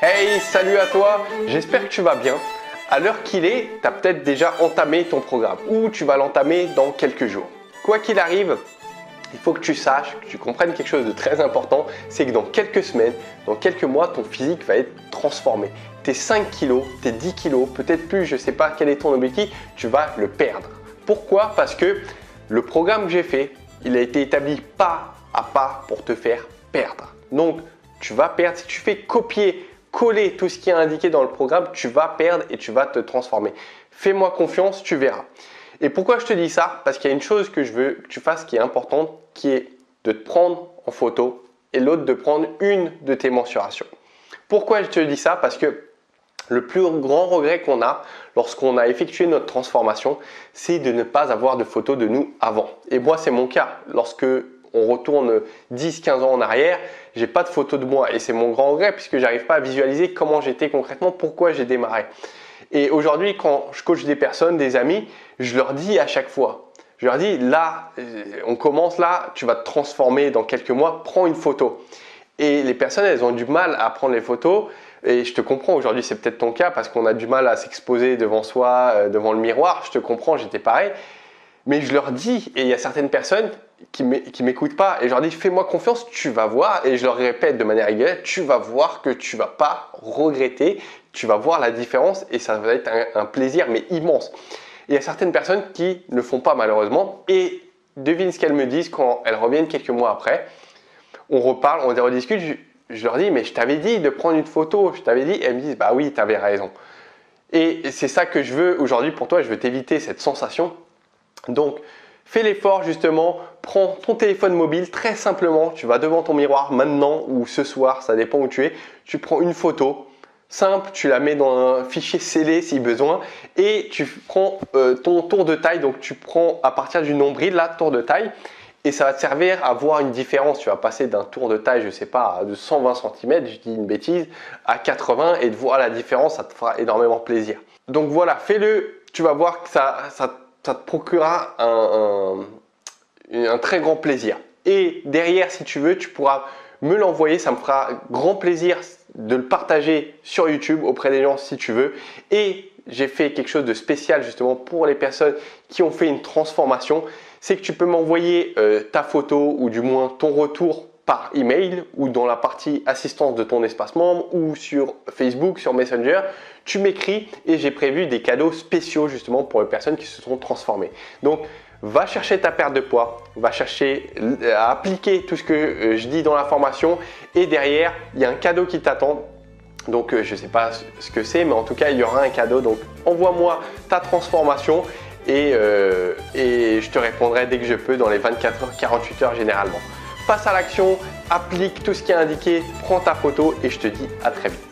Hey, salut à toi, j'espère que tu vas bien. À l'heure qu'il est, tu as peut-être déjà entamé ton programme ou tu vas l'entamer dans quelques jours. Quoi qu'il arrive, il faut que tu saches, que tu comprennes quelque chose de très important, c'est que dans quelques semaines, dans quelques mois, ton physique va être transformé. Tes 5 kilos, tes 10 kilos, peut-être plus, je ne sais pas quel est ton objectif, tu vas le perdre. Pourquoi? Parce que le programme que j'ai fait, il a été établi pas à pas pour te faire perdre. Donc, tu vas perdre. Si tu fais copier-coller tout ce qui est indiqué dans le programme, tu vas perdre et tu vas te transformer. Fais-moi confiance, tu verras. Et pourquoi je te dis ça? Parce qu'il y a une chose que je veux que tu fasses qui est importante, qui est de te prendre en photo et l'autre de prendre une de tes mensurations. Pourquoi je te dis ça? Parce que le plus grand regret qu'on a lorsqu'on a effectué notre transformation, c'est de ne pas avoir de photos de nous avant. Et moi, c'est mon cas. Lorsque on retourne 10-15 ans en arrière, j'ai pas de photos de moi et c'est mon grand regret puisque j'arrive pas à visualiser comment j'étais concrètement, pourquoi j'ai démarré. Et aujourd'hui, quand je coach des personnes, des amis, je leur dis à chaque fois, je leur dis là, on commence là, tu vas te transformer dans quelques mois, prends une photo. Et les personnes, elles ont du mal à prendre les photos. Et je te comprends, aujourd'hui c'est peut-être ton cas parce qu'on a du mal à s'exposer devant soi, devant le miroir. Je te comprends, j'étais pareil. Mais je leur dis, et il y a certaines personnes qui m'écoutent pas, et je leur dis fais-moi confiance, tu vas voir, et je leur répète de manière régulière, tu vas voir que tu vas pas regretter, tu vas voir la différence et ça va être un plaisir mais immense. Et il y a certaines personnes qui ne le font pas malheureusement et devine ce qu'elles me disent quand elles reviennent quelques mois après. On reparle, on rediscute, je leur dis mais je t'avais dit de prendre une photo, je t'avais dit, et elles me disent bah oui, tu avais raison. Et c'est ça que je veux aujourd'hui pour toi, je veux t'éviter cette sensation. Donc, fais l'effort justement, prends ton téléphone mobile très simplement, tu vas devant ton miroir maintenant ou ce soir, ça dépend où tu es, tu prends une photo simple, tu la mets dans un fichier scellé si besoin et tu prends ton tour de taille, donc tu prends à partir du nombril là, tour de taille et ça va te servir à voir une différence, tu vas passer d'un tour de taille, je ne sais pas, de 120 cm, je dis une bêtise, à 80 et de voir la différence, ça te fera énormément plaisir. Donc voilà, fais-le, tu vas voir que ça te procurera un très grand plaisir. Et derrière, si tu veux, tu pourras me l'envoyer. Ça me fera grand plaisir de le partager sur YouTube auprès des gens si tu veux. Et j'ai fait quelque chose de spécial justement pour les personnes qui ont fait une transformation. C'est que tu peux m'envoyer ta photo ou du moins ton retour par email ou dans la partie assistance de ton espace membre ou sur Facebook, sur Messenger, tu m'écris et j'ai prévu des cadeaux spéciaux justement pour les personnes qui se sont transformées. Donc, va chercher ta perte de poids, va chercher à appliquer tout ce que je dis dans la formation et derrière, il y a un cadeau qui t'attend. Donc, je ne sais pas ce que c'est, mais en tout cas, il y aura un cadeau. Donc, envoie-moi ta transformation et je te répondrai dès que je peux dans les 24 heures, 48 heures généralement. Passe à l'action, applique tout ce qui est indiqué, prends ta photo et je te dis à très vite.